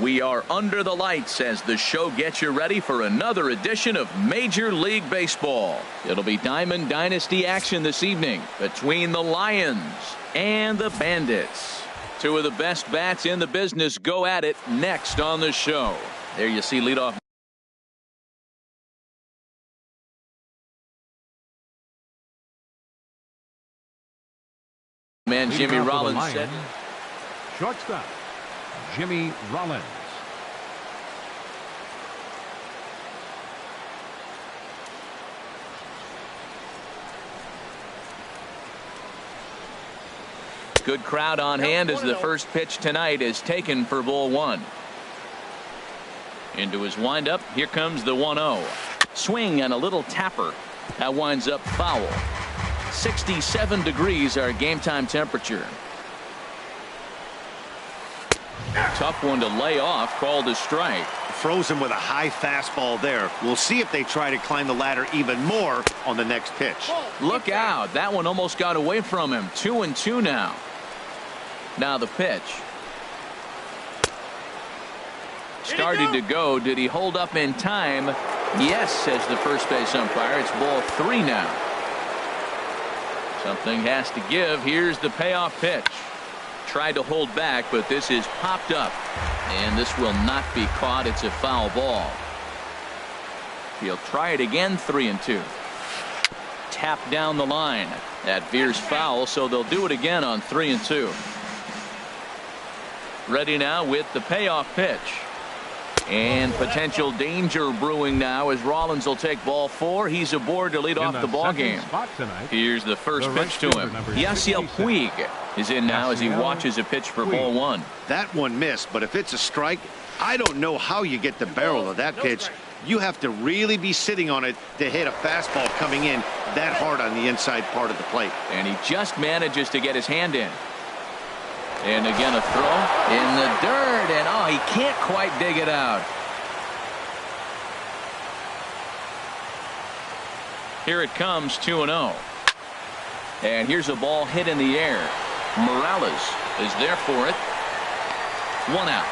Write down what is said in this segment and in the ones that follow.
We are under the lights as the show gets you ready for another edition of Major League Baseball. It'll be Diamond Dynasty action this evening between the Lions and the Bandits. Two of the best bats in the business go at it next on the show. There you see leadoff man Jimmy Rollins said. Shortstop Jimmy Rollins. Good crowd on hand as the first pitch tonight is taken for ball one. Into his windup. Here comes the 1-0. Swing and a little tapper. That winds up foul. 67 degrees our game time temperature. Tough one to lay off, called a strike. Throws him with a high fastball there. We'll see if they try to climb the ladder even more on the next pitch. Look out. That one almost got away from him. 2-2 now. Now the pitch. Started to go. Did he hold up in time? Yes, says the first base umpire. It's ball 3 now. Something has to give. Here's the payoff pitch. Tried to hold back, but this is popped up. And this will not be caught. It's a foul ball. He'll try it again. 3-2. Tap down the line. That veers foul, so they'll do it again on 3-2. Ready now with the payoff pitch. And potential danger brewing now as Rollins will take ball 4. He's aboard to lead off the ball game. Here's the first pitch to him. Yasiel Puig is in now as he watches a pitch for ball 1. That one missed, but if it's a strike, I don't know how you get the barrel of that pitch. You have to really be sitting on it to hit a fastball coming in that hard on the inside part of the plate. And he just manages to get his hand in. And again a throw in the dirt, and oh, he can't quite dig it out. Here it comes. 2-0. And here's a ball hit in the air. Morales is there for it. 1 out.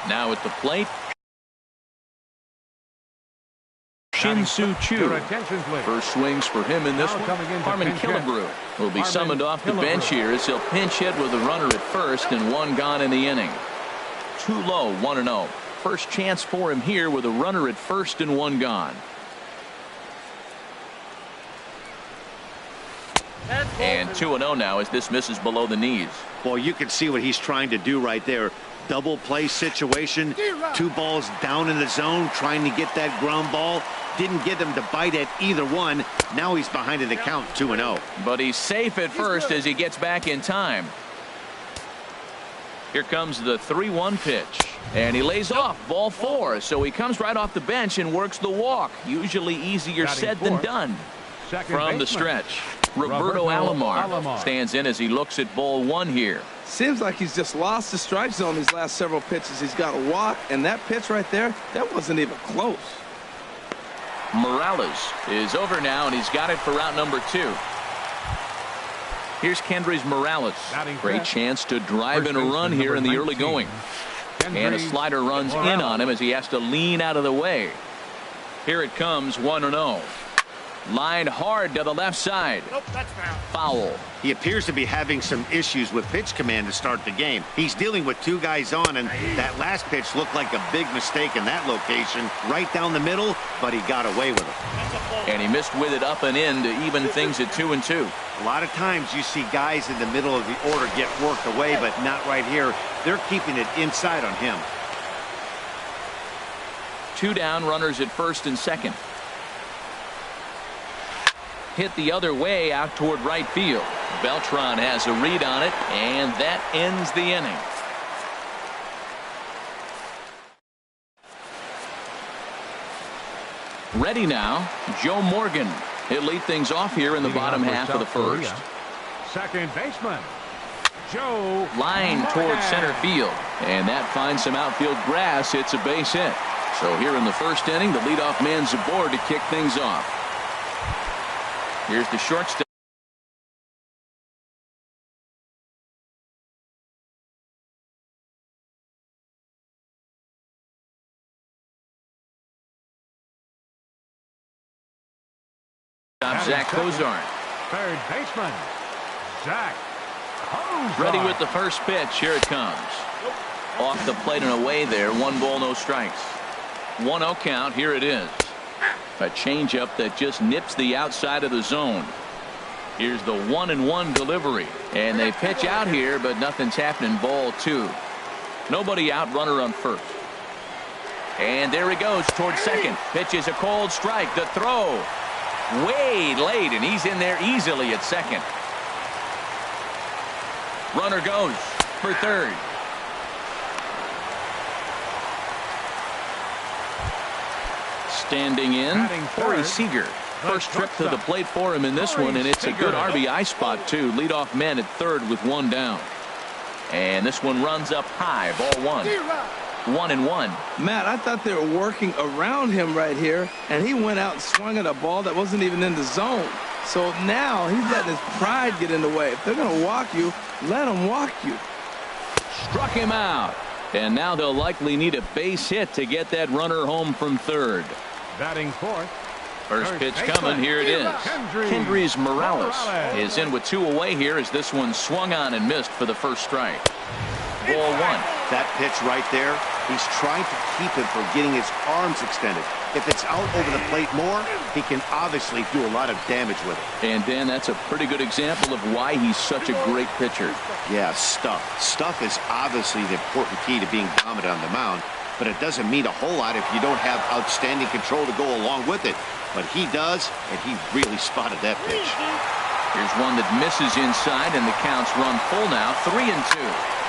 Now at the plate, Shin-Soo Choo. First swings for him in this one. Harmon Killebrew will be summoned off the bench here as he'll pinch hit with a runner at first and 1 gone in the inning. Too low. 1-0. First chance for him here with a runner at first and 1 gone. And 2-0 now as this misses below the knees. Well, you can see what he's trying to do right there. Double play situation. 2 balls down in the zone trying to get that ground ball. Didn't get him to bite at either one. Now he's behind in the count. 2-0. But he's safe at first as he gets back in time. Here comes the 3-1 pitch. And he lays off ball 4. So he comes right off the bench and works the walk. Usually easier said than done. From the stretch, Roberto Alomar stands in as he looks at ball 1 here. Seems like he's just lost the strike zone these last several pitches. He's got a walk, and that pitch right there, that wasn't even close. Morales is over now, and he's got it for out number 2. Here's Kendrys Morales. Great chance to drive in a run here in the early going. And a slider runs in on him as he has to lean out of the way. Here it comes. 1-0. Lined hard to the left side. Nope, that's foul. He appears to be having some issues with pitch command to start the game. He's dealing with 2 guys on, and that last pitch looked like a big mistake in that location. Right down the middle, but he got away with it. And he missed with it up and in to even things at 2-2. A lot of times you see guys in the middle of the order get worked away, but not right here. They're keeping it inside on him. 2 down, runners at first and second. Hit the other way out toward right field. Beltran has a read on it, and that ends the inning. Ready now, Joe Morgan. He'll lead things off here in the bottom half of the first. Second baseman Joe. Line toward center field, and that finds some outfield grass. It's a base hit. So here in the first inning, the leadoff man's aboard to kick things off. Here's the shortstop. Zach Cozart. Third baseman, Zach Cozart. Ready with the first pitch. Here it comes. Off the plate and away there. 1 ball, no strikes. 1-0 count. Here it is. A changeup that just nips the outside of the zone. Here's the 1-1 delivery. And they pitch out here, but nothing's happening. Ball 2. Nobody out, runner on first. And there he goes towards second. Pitch is a cold strike. The throw way late, and he's in there easily at second. Runner goes for third. Standing in, Corey Seager. First trip to the plate for him in this one, and it's a good RBI spot, too. Leadoff man at third with 1 down. And this one runs up high. Ball 1. 1-1. Matt, I thought they were working around him right here, and he went out and swung at a ball that wasn't even in the zone. So now he's letting his pride get in the way. If they're going to walk you, let them walk you. Struck him out. And now they'll likely need a base hit to get that runner home from third. Batting fourth. First pitch coming. Here it is. Kendrys Morales is in with 2 away here as this one swung on and missed for the first strike. Ball 1. That pitch right there, he's trying to keep him from getting his arms extended. If it's out over the plate more, he can obviously do a lot of damage with it. And Dan, that's a pretty good example of why he's such a great pitcher. Yeah, stuff. Stuff is obviously the important key to being dominant on the mound, but it doesn't mean a whole lot if you don't have outstanding control to go along with it. But he does, and he really spotted that pitch. Here's one that misses inside, and the count's run full now. 3-2.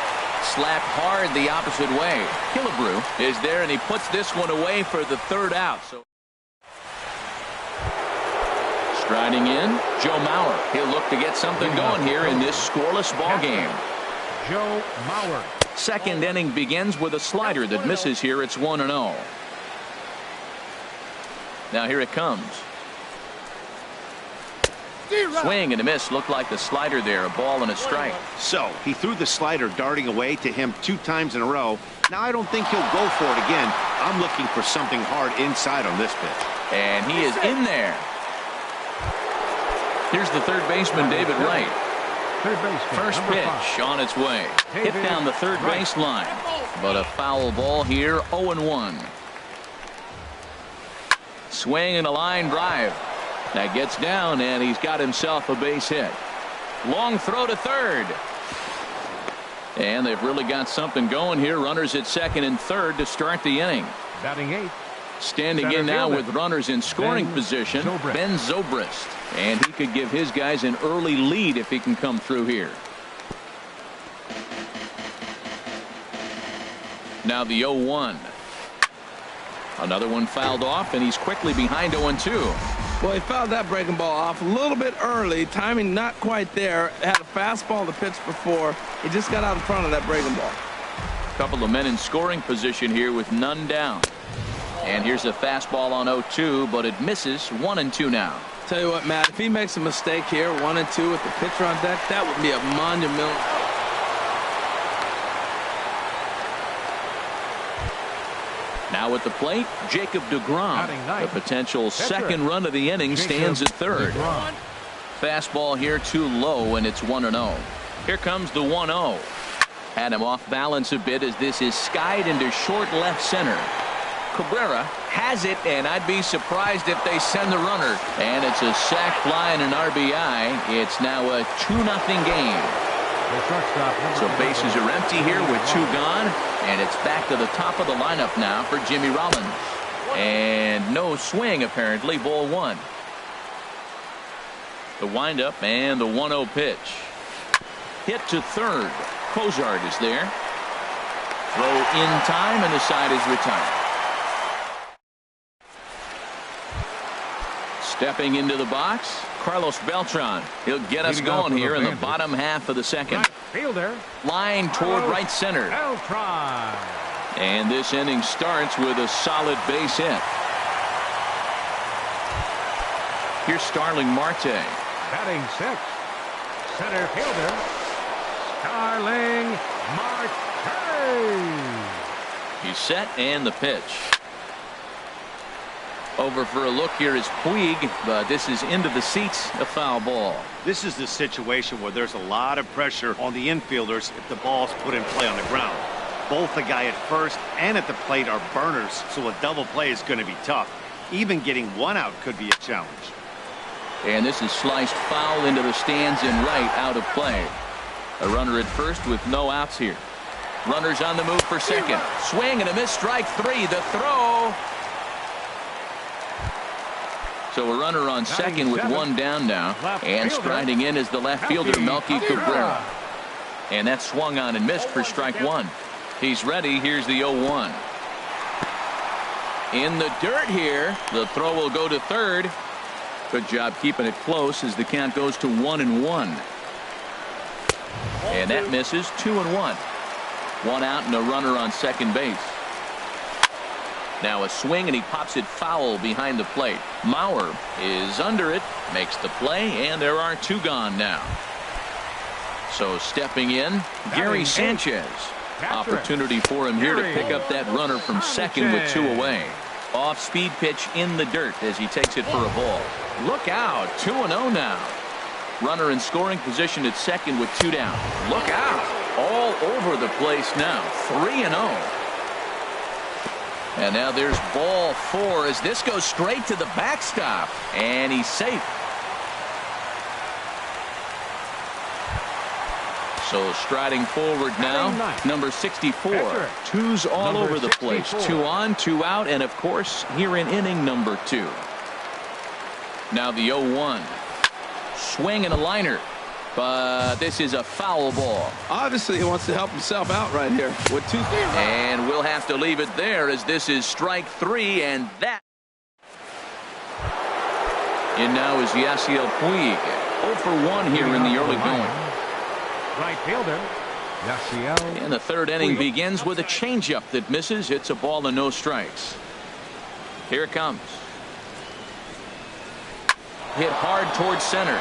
Slapped hard the opposite way. Killebrew is there, and he puts this one away for the third out. So striding in, Joe Mauer. He'll look to get something going here in this scoreless ball game. Joe Mauer. Second inning begins with a slider that misses here. It's 1-0. Now here it comes. Swing and a miss. Looked like the slider there. A ball and a strike. So he threw the slider darting away to him 2 times in a row. Now I don't think he'll go for it again. I'm looking for something hard inside on this pitch. And he is in there. Here's the third baseman, David Wright. First pitch on its way. Hit down the third baseline. But a foul ball here. 0-1. Swing and a line drive. That gets down, and he's got himself a base hit. Long throw to third. And they've really got something going here. Runners at second and third to start the inning. Batting 8. Standing in now with runners in scoring position, Ben Zobrist. And he could give his guys an early lead if he can come through here. Now the 0-1. Another one fouled off, and he's quickly behind 0-2. Well, he fouled that breaking ball off a little bit early. Timing not quite there. Had a fastball to pitch before. He just got out in front of that breaking ball. A couple of men in scoring position here with none down. And here's a fastball on 0-2, but it misses. 1-2 now. Tell you what, Matt, if he makes a mistake here, 1-2 with the pitcher on deck, that would be a monumental. Now at the plate, Jacob deGrom. The potential second run of the inning stands at third. Fastball here too low, and it's 1-0. Here comes the 1-0. Had him off balance a bit as this is skied into short left center. Cabrera has it, and I'd be surprised if they send the runner. And it's a sac fly and an RBI. It's now a 2-0 game. So bases are empty here with 2 gone, and it's back to the top of the lineup now for Jimmy Rollins. And no swing apparently. Ball 1. The windup and the 1-0 pitch. Hit to third. Cozart is there. Throw in time, and the side is retired. Stepping into the box, Carlos Beltran. He'll get us going here in the bottom half of the second. Fielder. Line toward right center. Beltran. And this inning starts with a solid base hit. Here's Starling Marte. Batting 6. Center fielder. Starling Marte. He's set, and the pitch. Over for a look here is Puig, but this is into the seats, a foul ball. This is the situation where there's a lot of pressure on the infielders if the ball's put in play on the ground. Both the guy at first and at the plate are burners, so a double play is going to be tough. Even getting one out could be a challenge. And this is sliced foul into the stands and right, out of play. A runner at first with no outs here. Runners on the move for second. Swing and a miss, strike three. The throw. So a runner on second with one down now. And striding in is the left fielder, Melky Cabrera. And that swung on and missed for strike one. He's ready. Here's the 0-1. In the dirt here. The throw will go to third. Good job keeping it close as the count goes to 1-1. And that misses. 2-1. One out and a runner on second base. Now a swing and he pops it foul behind the plate. Mauer is under it, makes the play, and there are two gone now. So stepping in, Gary Sanchez. Opportunity for him here to pick up that runner from second with two away. Off-speed pitch in the dirt as he takes it for a ball. Look out, 2-0 now. Runner in scoring position at second with two down. Look out, all over the place now. 3-0. And now there's ball four as this goes straight to the backstop. And he's safe. So striding forward now, number 64. Twos all over the place. 2 on, 2 out, and of course here in inning number 2. Now the 0-1. Swing and a liner. But this is a foul ball. Obviously he wants to help himself out right here with 2. And we'll have to leave it there as this is strike 3, and that. In now is Yasiel Puig. 0 for 1 here in the early going. Right fielder, Yasiel. And the third inning begins with a changeup that misses. It's a ball and no strikes. Here it comes. Hit hard towards center.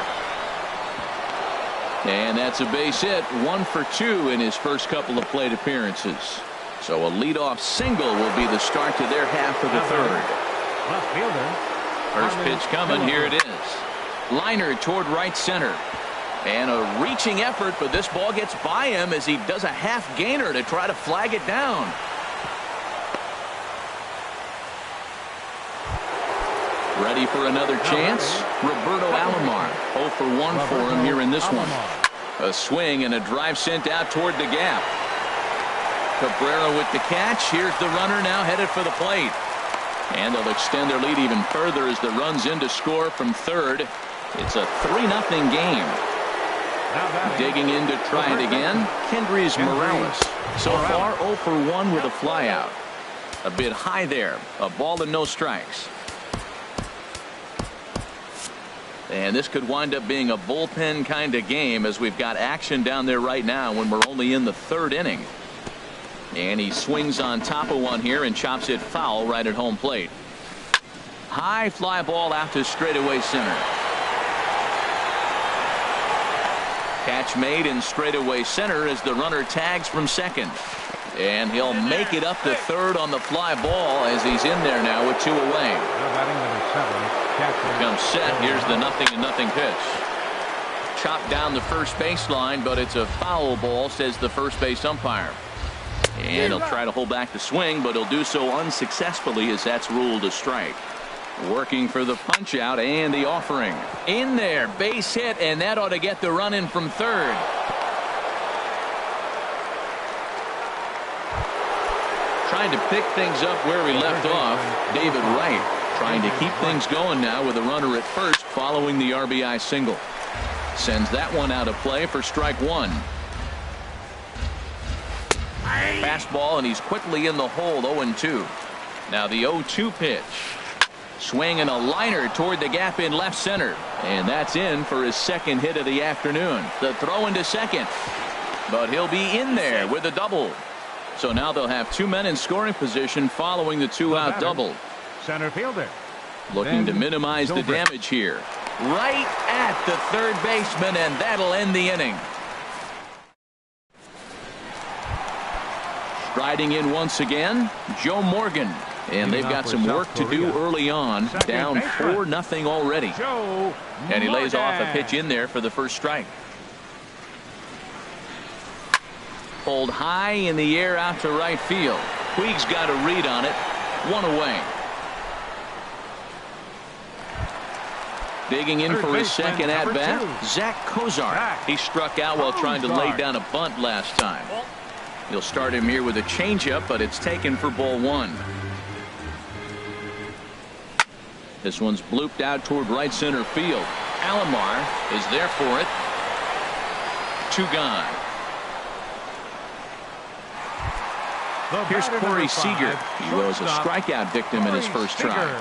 And that's a base hit. 1 for 2 in his first couple of plate appearances. So a leadoff single will be the start to their half of the third. Left fielder. First pitch coming. Here it is. Liner toward right center. And a reaching effort, but this ball gets by him as he does a half gainer to try to flag it down. Ready for another chance. Roberto Alomar. 0 for 1 for him here in this one. A swing and a drive sent out toward the gap. Cabrera with the catch. Here's the runner now headed for the plate. And they'll extend their lead even further as the run's in to score from third. It's a 3-0 game. Digging in to try it again, Kendrys Morales. So far 0 for 1 with a flyout. A bit high there. A ball and no strikes. And this could wind up being a bullpen kind of game as we've got action down there right now when we're only in the third inning. And he swings on top of one here and chops it foul right at home plate. High fly ball out to straightaway center. Catch made in straightaway center as the runner tags from second. And he'll make it up to third on the fly ball as he's in there now with 2 away. Comes set. Here's the 0-0 pitch. Chopped down the first baseline, but it's a foul ball, says the first base umpire. And he'll try to hold back the swing, but he'll do so unsuccessfully as that's ruled a strike. Working for the punch out and the offering. In there, base hit, and that ought to get the run in from third. Trying to pick things up where we left off. David Wright trying to keep things going now with a runner at first following the RBI single. Sends that one out of play for strike 1. Fastball, and he's quickly in the hole. 0-2. Now the 0-2 pitch. Swing and a liner toward the gap in left center. And that's in for his second hit of the afternoon. The throw into second. But he'll be in there with a double. So now they'll have 2 men in scoring position following the 2-out double. Center fielder. Looking to minimize the damage here. Right at the third baseman, and that'll end the inning. Striding in once again, Joe Morgan. And they've got some work to do early on, down 4-0 already. And he lays off a pitch in there for the first strike. Pulled high in the air out to right field. Puig's got a read on it. One away. Digging in for his second at-bat, Zach Kozar. He struck out while trying to lay down a bunt last time. He'll start him here with a changeup, but it's taken for ball one. This one's blooped out toward right center field. Alomar is there for it. 2 gone. Here's Corey Seager. He was a strikeout victim in his first try.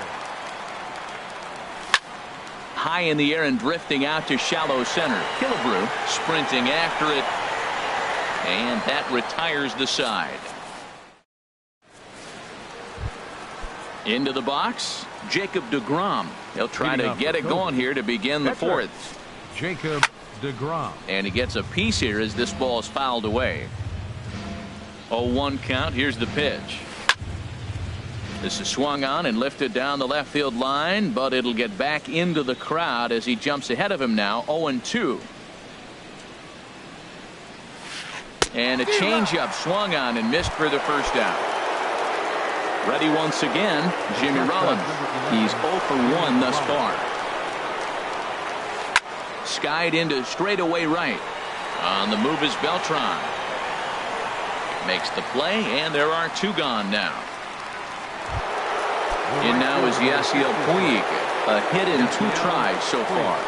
High in the air and drifting out to shallow center. Killebrew sprinting after it. And that retires the side. Into the box, Jacob deGrom. He'll try to get it going here to begin the fourth. Jacob deGrom. And he gets a piece here as this ball is fouled away. 0-1 count. Here's the pitch. This is swung on and lifted down the left field line, but it'll get back into the crowd as he jumps ahead of him now. 0-2. And a changeup swung on and missed for the first out. Ready once again, Jimmy Rollins. He's 0 for 1 thus far. Skied into straightaway right. On the move is Beltran. Makes the play, and there are 2 gone now. In now is Yasiel Puig. A hit in 2 tries so far.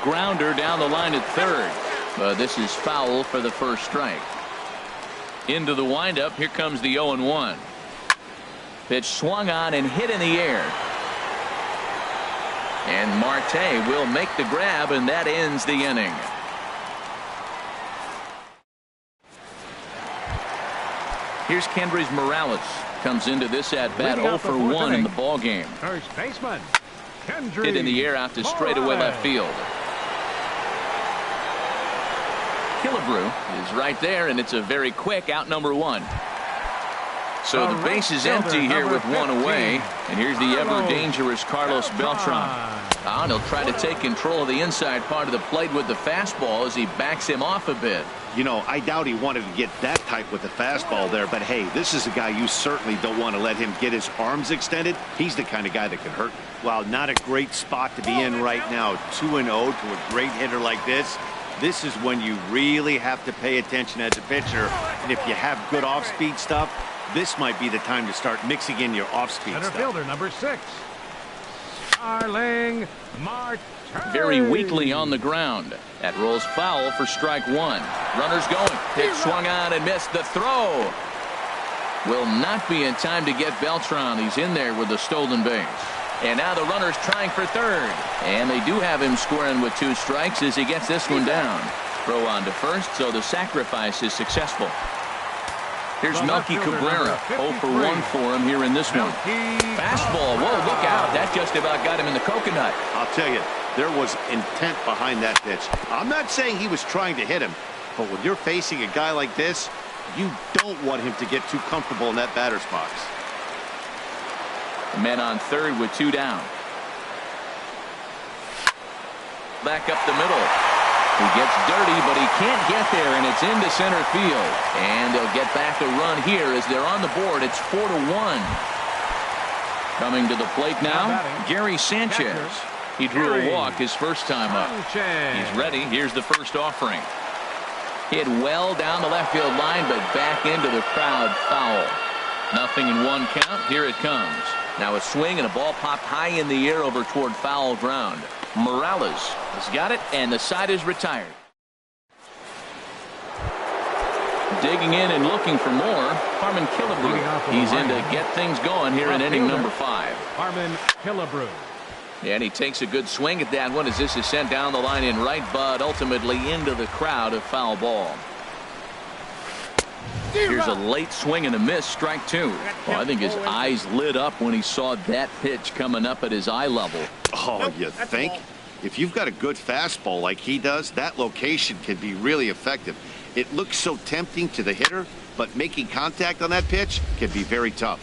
Grounder down the line at third. But this is foul for the first strike. Into the windup. Here comes the 0-1. Pitch swung on and hit in the air. And Marte will make the grab, and that ends the inning. Here's Kendrys Morales. Comes into this at bat 0 for 1 in the ball game. First baseman, Kendrys Hit in the air out to straightaway left field. Killebrew is right there, and it's a very quick out number 1. So the base is empty here with 1 away. And here's the ever dangerous Carlos Beltran. And he'll try to take control of the inside part of the plate with the fastball as he backs him off a bit. You know, I doubt he wanted to get that tight with the fastball there, but hey, this is a guy you certainly don't want to let him get his arms extended. He's the kind of guy that can hurt. Well, not a great spot to be in right now. 2-0 to a great hitter like this. This is when you really have to pay attention as a pitcher. And if you have good off-speed stuff, this might be the time to start mixing in your off-speed center stuff. fielder number 6, Starling Marte. Very weakly on the ground. That rolls foul for strike 1. Runners going. Pitch swung on and missed. The throw will not be in time to get Beltran. He's in there with the stolen base. And now the runner's trying for third. And they do have him scoring with 2 strikes as he gets this one down. Throw on to first, so the sacrifice is successful. Here's Melky Cabrera. 0 for 1 for him here in this one. Fastball. Whoa, look out. That just about got him in the coconut. I'll tell you, there was intent behind that pitch. I'm not saying he was trying to hit him, but when you're facing a guy like this, you don't want him to get too comfortable in that batter's box. Men on third with 2 down. Back up the middle. He gets dirty, but he can't get there, and it's into center field. And they'll get back a run here as they're on the board. It's 4-1. Coming to the plate now, Gary Sanchez. He drew a walk his first time up. He's ready. Here's the first offering. Hit well down the left field line, but back into the crowd foul. 0-1 count. Here it comes. Now a swing and a ball popped high in the air over toward foul ground. Morales has got it, and the side is retired. Digging in and looking for more, Harmon Killebrew. He's in to get things going here in inning number 5. Harmon Killebrew. And he takes a good swing at that one as this is sent down the line in right, but ultimately into the crowd, a foul ball. Here's a late swing and a miss, strike 2. Well, I think his eyes lit up when he saw that pitch coming up at his eye level. Oh, you think? If you've got a good fastball like he does, that location can be really effective. It looks so tempting to the hitter, but making contact on that pitch can be very tough.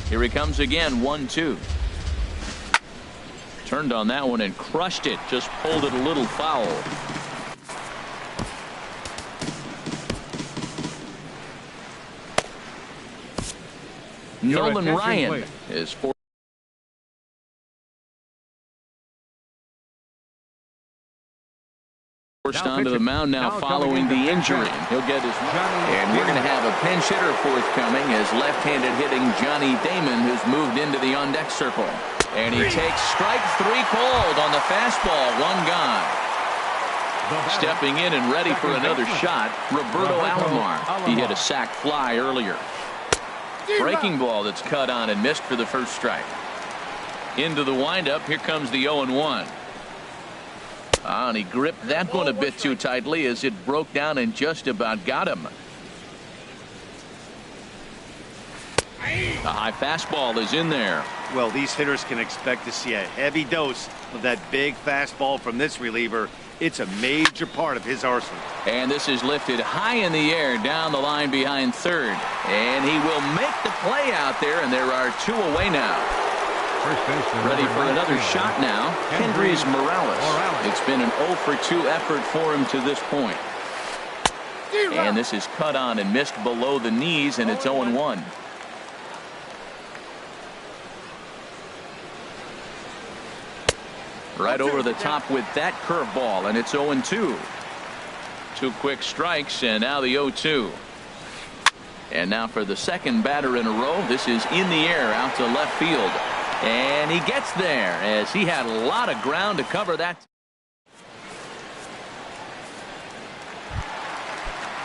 Here he comes again, 1-2. Turned on that one and crushed it. Just pulled it a little foul. Nolan Ryan is forced onto the mound now following the injury. He'll get his and we're going to have a pinch hitter forthcoming as left-handed hitting Johnny Damon, who's moved into the on-deck circle. And he takes strike 3 called on the fastball. 1 gone. Stepping in and ready for another shot, Roberto Alomar. He hit a sac fly earlier. Breaking ball that's cut on and missed for the first strike. Into the windup. Here comes the 0-1. And he gripped that one a bit too tightly as it broke down and just about got him. A high fastball is in there. Well, these hitters can expect to see a heavy dose of that big fastball from this reliever. It's a major part of his arsenal. And this is lifted high in the air down the line behind third. And he will make the play out there, and there are 2 away now. Ready for another shot now. Kendrys Morales. It's been an 0-for-2 effort for him to this point. And this is cut on and missed below the knees, and it's 0-1. Right over the top with that curveball, and it's 0-2. 2 quick strikes, and now the 0-2. And now for the second batter in a row. This is in the air out to left field. And he gets there as he had a lot of ground to cover that.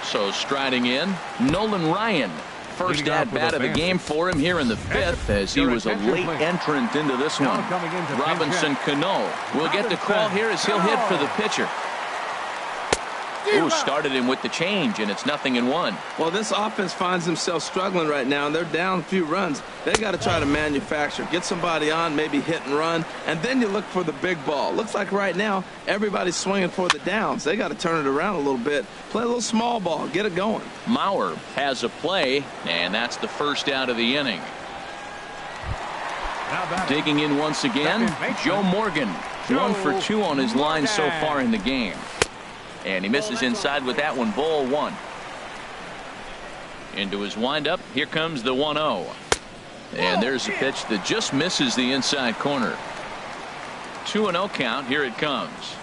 So striding in, Nolan Ryan. First at-bat of the game for him here in the 5th, as he was a late entrant into this one. Robinson Cano will get the call here as he'll hit for the pitcher. Ooh, started him with the change, and it's 0-1. Well, this offense finds themselves struggling right now, and they're down a few runs. They got to try to manufacture, get somebody on, maybe hit and run, and then you look for the big ball. Looks like right now everybody's swinging for the downs. They got to turn it around a little bit, play a little small ball, get it going. Mauer has a play, and that's the first out of the inning. Digging in once again, Joe Morgan. 1 for 2 on his line so far in the game. And he misses inside with that one. Ball 1. Into his windup. Here comes the 1-0. And there's a pitch that just misses the inside corner. 2-0 count. Here it comes.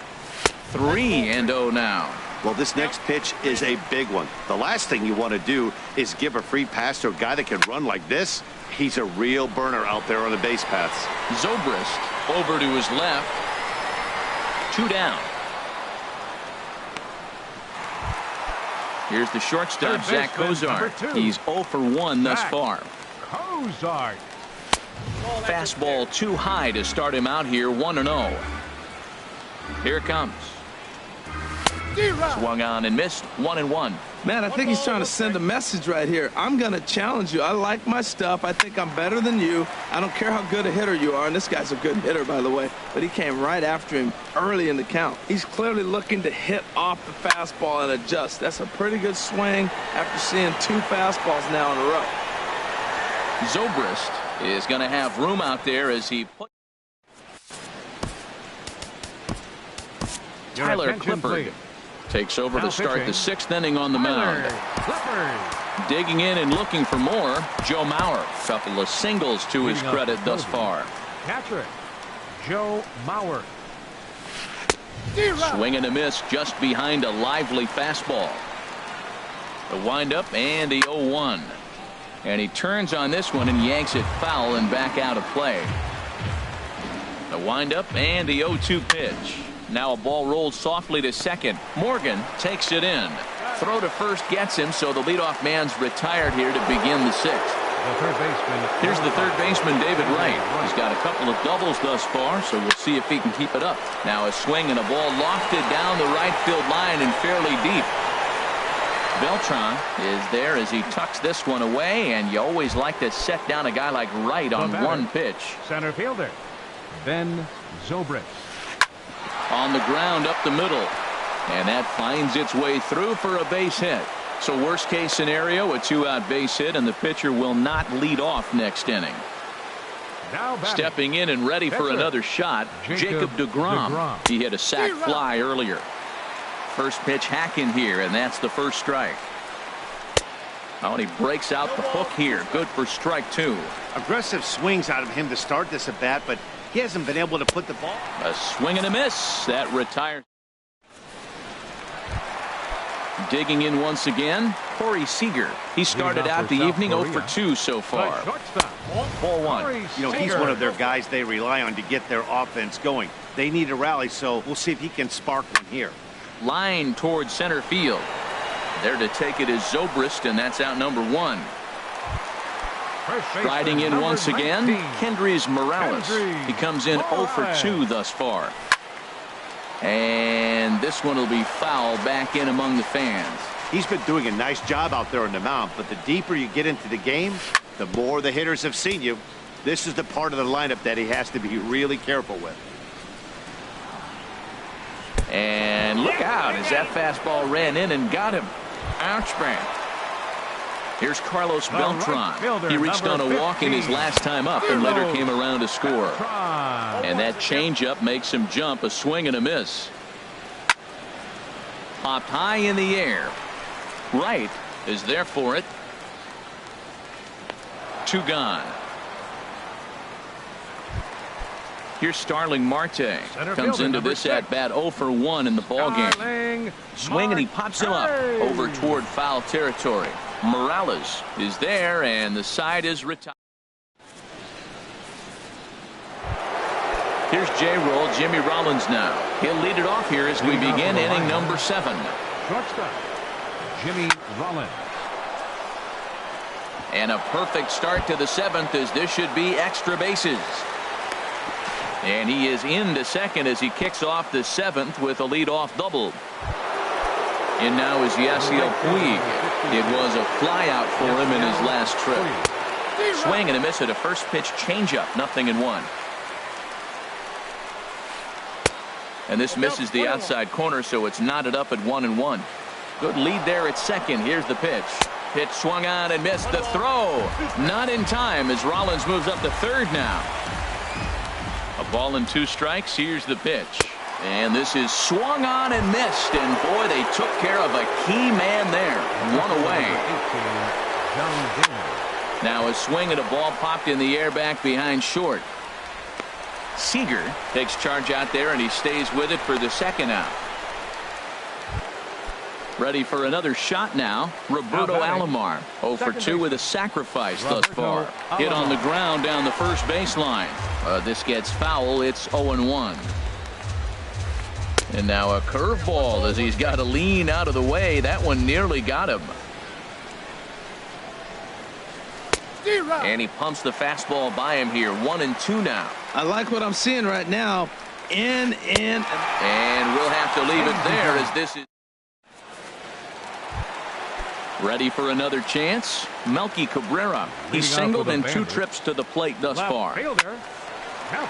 3-0 now. Well, this next pitch is a big one. The last thing you want to do is give a free pass to a guy that can run like this. He's a real burner out there on the base paths. Zobrist over to his left. 2 down. Here's the shortstop, Zach Cozart. He's 0 for 1 thus far. Cozart. Fastball too high to start him out here. 1-0. Here it comes. Swung on and missed. 1-1. Man, I think he's trying to send a message right here. I'm going to challenge you. I like my stuff. I think I'm better than you. I don't care how good a hitter you are. And this guy's a good hitter, by the way. But he came right after him early in the count. He's clearly looking to hit off the fastball and adjust. That's a pretty good swing after seeing 2 fastballs now in a row. Zobrist is going to have room out there as he put Tyler Clippard takes over to start the 6th inning on the mound. Digging in and looking for more, Joe Mauer. Couple of singles to his credit thus far. Catcher, Joe Mauer. Swing and a miss just behind a lively fastball. The windup and the 0-1. And he turns on this one and yanks it foul and back out of play. The windup and the 0-2 pitch. Now a ball rolled softly to second. Morgan takes it in. Throw to first gets him, so the leadoff man's retired here to begin the 6th. Here's the third baseman, David Wright. He's got a couple of doubles thus far, so we'll see if he can keep it up. Now a swing and a ball lofted down the right field line and fairly deep. Beltran is there as he tucks this one away, and you always like to set down a guy like Wright on one pitch. Center fielder, Ben Zobrist. On the ground up the middle, and that finds its way through for a base hit. So worst case scenario, a 2-out base hit, and the pitcher will not lead off next inning. Now batting. Stepping in and ready for another shot, Jacob deGrom. He hit a sac fly earlier. First pitch hacking here, and that's the first strike. Oh, and he breaks out the hook here. Good for strike 2. Aggressive swings out of him to start this at bat, but he hasn't been able to put the ball. A swing and a miss. That retires. Digging in once again, Corey Seager. He started out the evening 0 for 2 so far. 4-1. You know, he's one of their guys they rely on to get their offense going. They need a rally, so we'll see if he can spark one here. Line towards center field. There to take it is Zobrist, and that's out number 1. Striding in once again, Kendrys Morales. He comes in 0 for 2 thus far. And this one will be foul back in among the fans. He's been doing a nice job out there on the mound, but the deeper you get into the game, the more the hitters have seen you. This is the part of the lineup that he has to be really careful with. And look out as that fastball ran in and got him. Ouch, man. Here's Carlos Beltran. He reached on a walk in his last time up and later came around to score. And that changeup makes him jump. A swing and a miss. Popped high in the air. Right is there for it. 2 gone. Here's Starling Marte. Comes into this at bat 0 for 1 in the ball game. Swing and he pops him up over toward foul territory. Morales is there and the side is retired. Here's J-Roll, Jimmy Rollins now. He'll lead it off here as we begin inning number 7. Shortstop, Jimmy Rollins. And a perfect start to the 7th as this should be extra bases. And he is into second as he kicks off the 7th with a leadoff double. And now is Yasiel Puig. It was a flyout for him in his last trip. Swing and a miss at a first pitch changeup. 0-1. And this misses the outside corner, so it's knotted up at 1-1. Good lead there at second. Here's the pitch. Pitch swung on and missed. The throw not in time as Rollins moves up to third now. A ball and 2 strikes. Here's the pitch. And this is swung on and missed. And boy, they took care of a key man there. 1 away. Now a swing and a ball popped in the air back behind short. Seager takes charge out there and he stays with it for the 2nd out. Ready for another shot now. Roberto Alomar 0 for 2 with a sacrifice thus far. Hit on the ground down the first baseline. This gets foul. It's 0-1. And now a curveball as he's got to lean out of the way. That one nearly got him. And he pumps the fastball by him here. 1-2 now. I like what I'm seeing right now. And we'll have to leave it there as this is ready for another chance. Melky Cabrera. He singled in 2 trips to the plate thus far.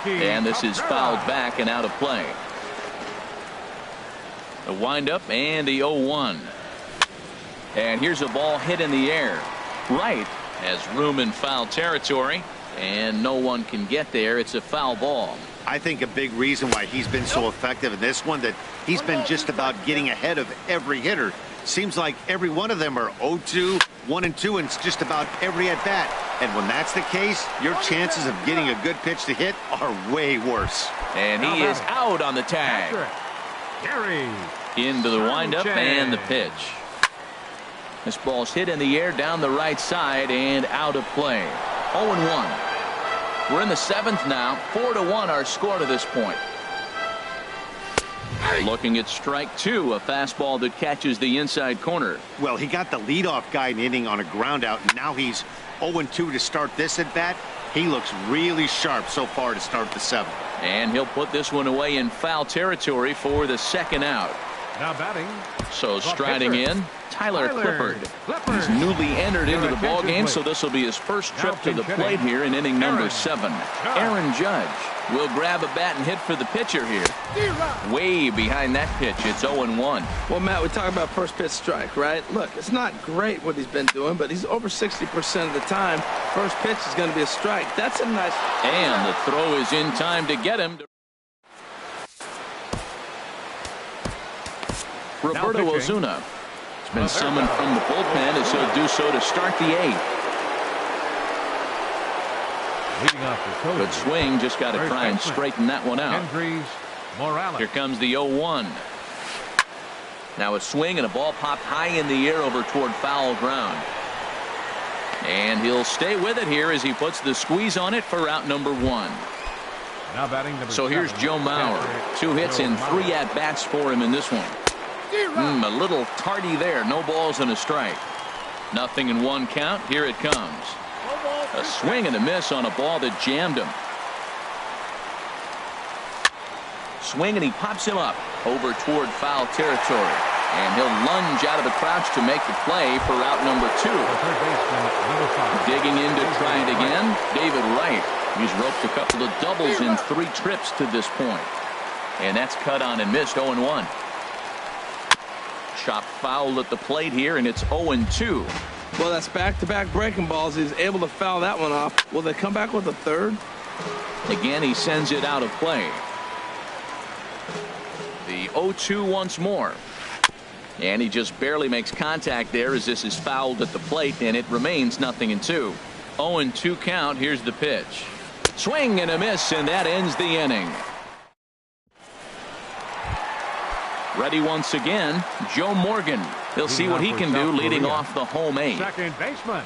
And this is fouled back and out of play. The windup and the 0-1. And here's a ball hit in the air. Right has room in foul territory. And no one can get there. It's a foul ball. I think a big reason why he's been so effective in this one that he's been just about getting ahead of every hitter. Seems like every one of them are 0-2, 1-2, and it's just about every at bat. And when that's the case, your chances of getting a good pitch to hit are way worse. And he is out on the tag. Into the windup and the pitch. This ball's hit in the air down the right side and out of play. 0-1. We're in the 7th now. 4-1 our score to this point. Looking at strike 2, a fastball that catches the inside corner. Well, he got the leadoff guy in the inning on a ground out, and now he's 0-2 to start this at bat. He looks really sharp so far to start the 7th. And he'll put this one away in foul territory for the 2nd out. Now batting. So the striding pitcher. in, Tyler Clippard. Clippard. He's newly entered into the ball game, attention, so this will be his first Now trip to the pinch plate hitting. here in inning number Aaron 7. Judge. Aaron Judge will grab a bat and hit for the pitcher here. Way behind that pitch. It's 0-1. Well, Matt, we talk about first pitch strike, right? Look, it's not great what he's been doing, but he's over 60% of the time. First pitch is going to be a strike. That's a nice. And the throw is in time to get him. Roberto pitching. Osuna has been summoned from the bullpen as he'll do so to start the 8th. Leading off the Cody. Good swing, just got to First try and baseman. straighten that one out. Hendrys Morales. Here comes the 0-1. Now a swing and a ball popped high in the air over toward foul ground. And he'll stay with it here as he puts the squeeze on it for out number 1. Now batting number So here's 7, Joe Mauer. catcher 2 hits Joe and Mauer. 3 at-bats for him in this one. A little tardy there. No balls and a strike. Nothing in 1 count. Here it comes. A swing and a miss on a ball that jammed him. Swing and he pops him up over toward foul territory. And he'll lunge out of the crouch to make the play for out number 2. The third baseman, number 5. Digging in to try it again, David Wright. He's roped a couple of doubles in 3 trips to this point. And that's cut on and missed. 0-1. Chopped foul at the plate here, and it's 0-2. Well, that's back-to-back breaking balls. He's able to foul that one off. Will they come back with a third? Again, he sends it out of play. The 0-2 once more. And he just barely makes contact there as this is fouled at the plate, and it remains 0-2. 0-2 count. Here's the pitch. Swing and a miss, and that ends the inning. Ready once again, Joe Morgan. He'll see what he can do leading off the home 8. Second baseman.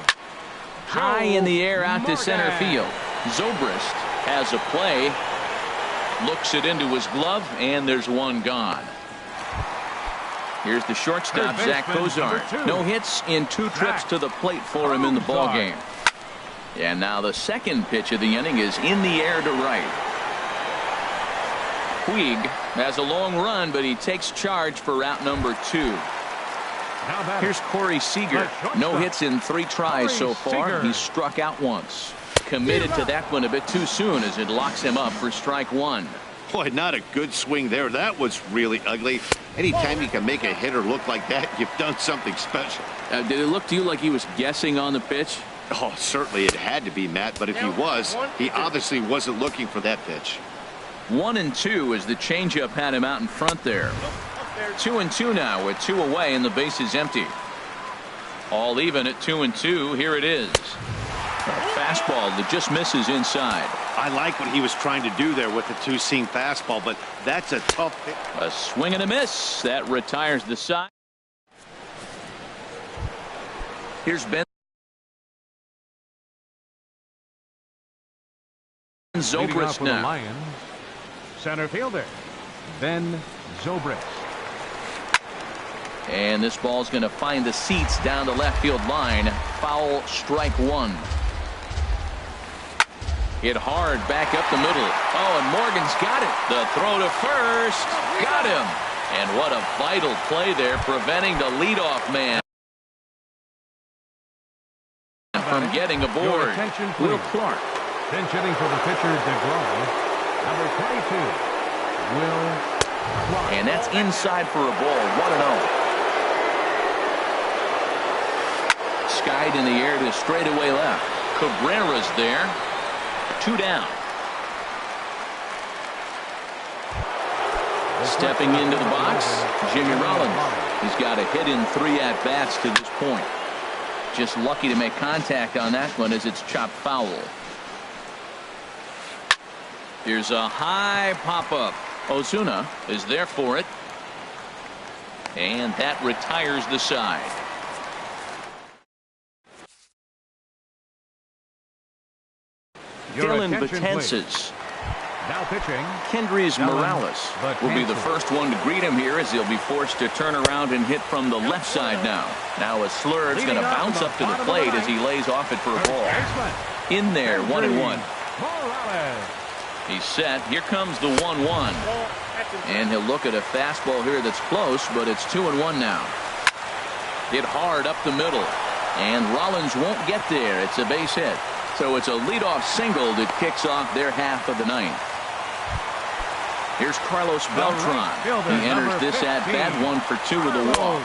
High in the air out to center field. Zobrist has a play. Looks it into his glove, and there's one gone. Here's the shortstop, Third Zach baseman, number Kozar. 2. No hits in 2 trips to the plate for him in the ball Kozar. game. And now the second pitch of the inning is in the air to right. Puig has a long run, but he takes charge for out number 2. Now batting. Here's Corey Seager. No hits in 3 tries so far. Seager. He's struck out once. Committed to that one a bit too soon as it locks him up for strike 1. Boy, not a good swing there. That was really ugly. Anytime you can make a hitter look like that, you've done something special. Did it look to you like he was guessing on the pitch? Oh, certainly it had to be, Matt, but if he was, he obviously wasn't looking for that pitch. 1-2 as the changeup had him out in front there. 2-2 now with 2 away and the base is empty. All even at 2-2. Here it is. A fastball that just misses inside. I like what he was trying to do there with the 2-seam fastball, but that's a tough hit. A swing and a miss. That retires the side. Here's Ben Leading Zobrist off for the now. Lions, center fielder Ben Zobrist. And this ball's going to find the seats down the left field line. Foul, strike 1. Hit hard back up the middle. Oh, and Morgan's got it. The throw to first. Got him. And what a vital play there, preventing the leadoff man from getting Your aboard. attention, Will please. Clark. Pinch hitting for the pitcher, DeGrom. Number 22, Will Clark. And that's inside for a ball. 1-0. Skied in the air to straightaway left. Cabrera's there. 2 down. Stepping into the box, Jimmy Rollins. He's got a hit in 3 at-bats to this point. Just lucky to make contact on that one as it's chopped foul. Here's a high pop-up. Ozuna is there for it. And that retires the side. Your Dylan attention, please. Betances. Now pitching. Kendrys Dylan Morales will be the Betances. first one to greet him here as he'll be forced to turn around and hit from the left side now. Now a Slur's going to bounce up to the plate as he lays off it for a ball. In there, 1-1. Morales. He's set. Here comes the 1-1. And he'll look at a fastball here that's close, but it's 2-1 now. Hit hard up the middle. And Rollins won't get there. It's a base hit. So it's a leadoff single that kicks off their half of the ninth. Here's Carlos Beltran. He enters this at-bat 1 for 2 with a walk.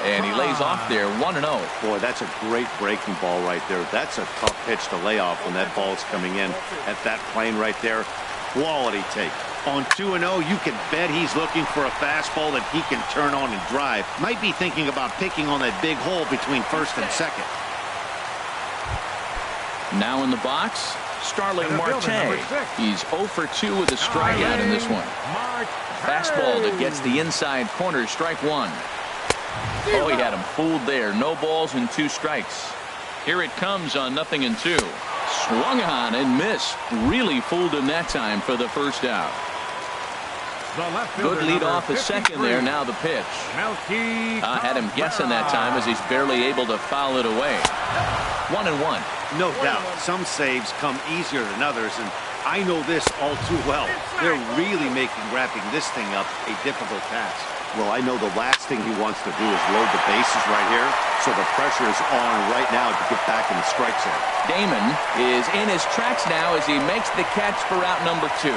And he lays off there 1-0. Boy, that's a great breaking ball right there. That's a tough pitch to lay off when that ball's coming in at that plane right there. Quality take. On 2-0, you can bet he's looking for a fastball that he can turn on and drive. Might be thinking about picking on that big hole between first and second. Now in the box, Starling Marte. He's 0 for 2 with a strikeout in this one. Fastball that gets the inside corner, strike 1. Oh, he had him fooled there. No balls and 2 strikes. Here it comes on 0-2. Swung on and missed. Really fooled him that time for the first out. Good lead off a second there. Now the pitch. Had him guessing that time as he's barely able to foul it away. 1-1. No doubt. Some saves come easier than others, and I know this all too well. They're really making wrapping this thing up a difficult task. Well, I know the last thing he wants to do is load the bases right here, so the pressure is on right now to get back in the strike zone. Damon is in his tracks now as he makes the catch for out number 2.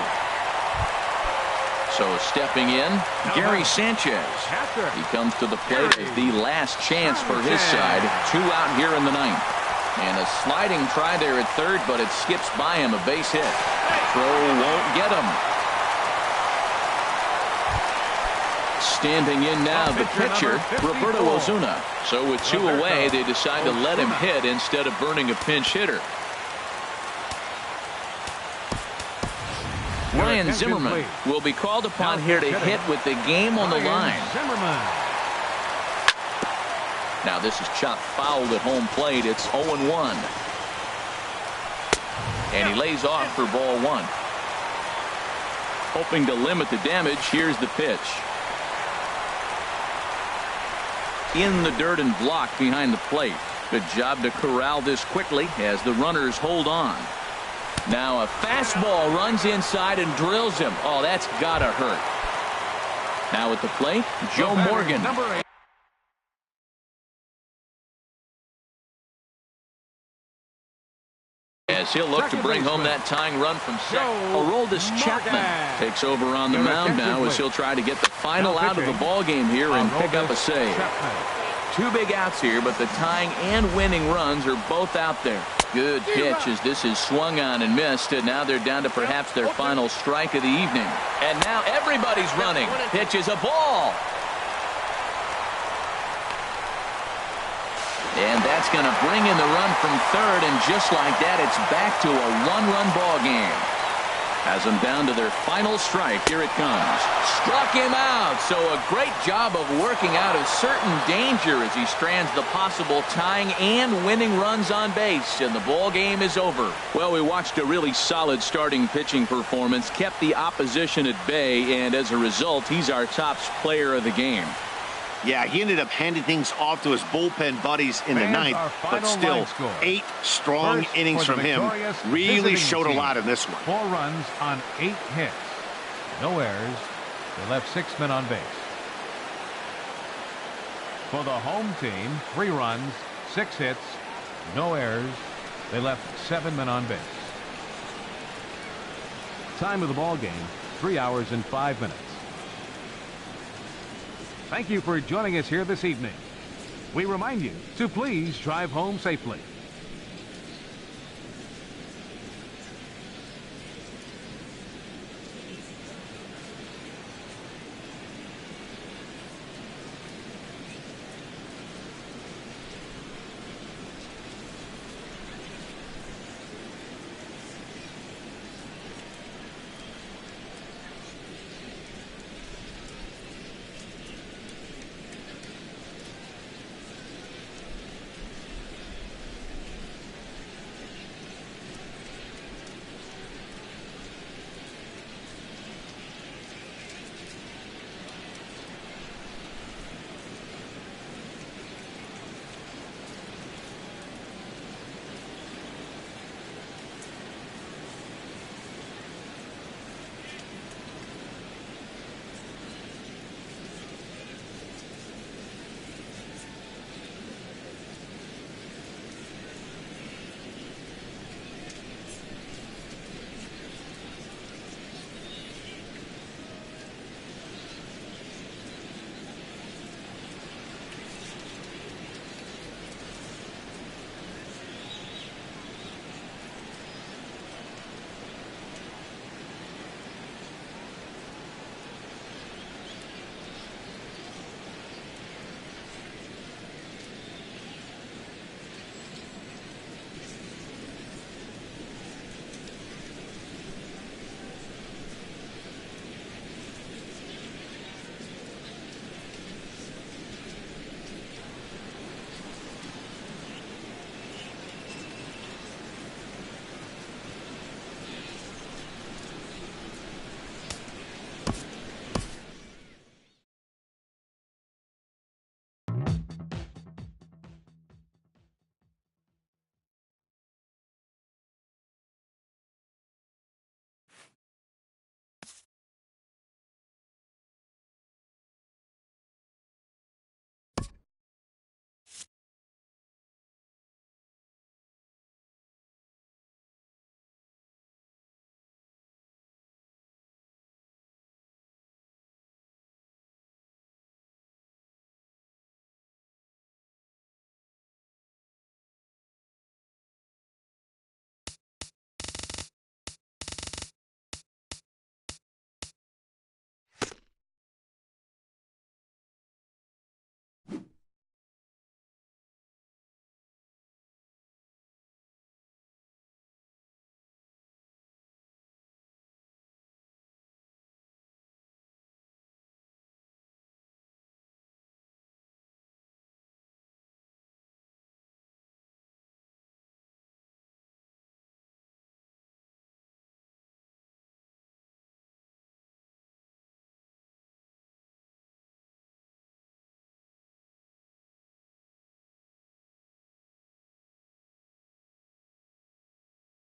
So stepping in, Gary Sanchez. He comes to the plate as the last chance for his side. 2 out here in the ninth. And a sliding try there at third, but it skips by him, a base hit. Throw won't get him. Standing in now, the pitcher, Roberto Ozuna. So with 2 away, they decide to let him hit instead of burning a pinch hitter. Ryan Zimmerman will be called upon here to hit with the game on the line. Now this is chopped fouled at home plate. It's 0-1. And he lays off for ball 1. Hoping to limit the damage, here's the pitch. In the dirt and blocked behind the plate. Good job to corral this quickly as the runners hold on. Now a fastball runs inside and drills him. Oh, that's gotta hurt. Now at the plate, Joe Morgan. As he'll look to bring home that tying run from second. Aroldis Chapman takes over on the mound now as he'll try to get the final out of the ball game here and pick up a save. 2 big outs here, but the tying and winning runs are both out there. Good pitch as this is swung on and missed, and now they're down to perhaps their final strike of the evening. And now everybody's running. Pitch is a ball. And that's going to bring in the run from third, and just like that, it's back to a 1-run ball game. Has them down to their final strike. Here it comes. Struck him out. So a great job of working out of certain danger as he strands the possible tying and winning runs on base, and the ball game is over. Well, we watched a really solid starting pitching performance, kept the opposition at bay, and as a result, he's our top player of the game. Yeah, he ended up handing things off to his bullpen buddies in the ninth, but still 8 strong innings from him. Really showed a lot in this one. 4 runs on 8 hits. No errors. They left 6 men on base. For the home team, 3 runs, 6 hits, no errors. They left 7 men on base. Time of the ball game, 3 hours and 5 minutes. Thank you for joining us here this evening. We remind you to please drive home safely.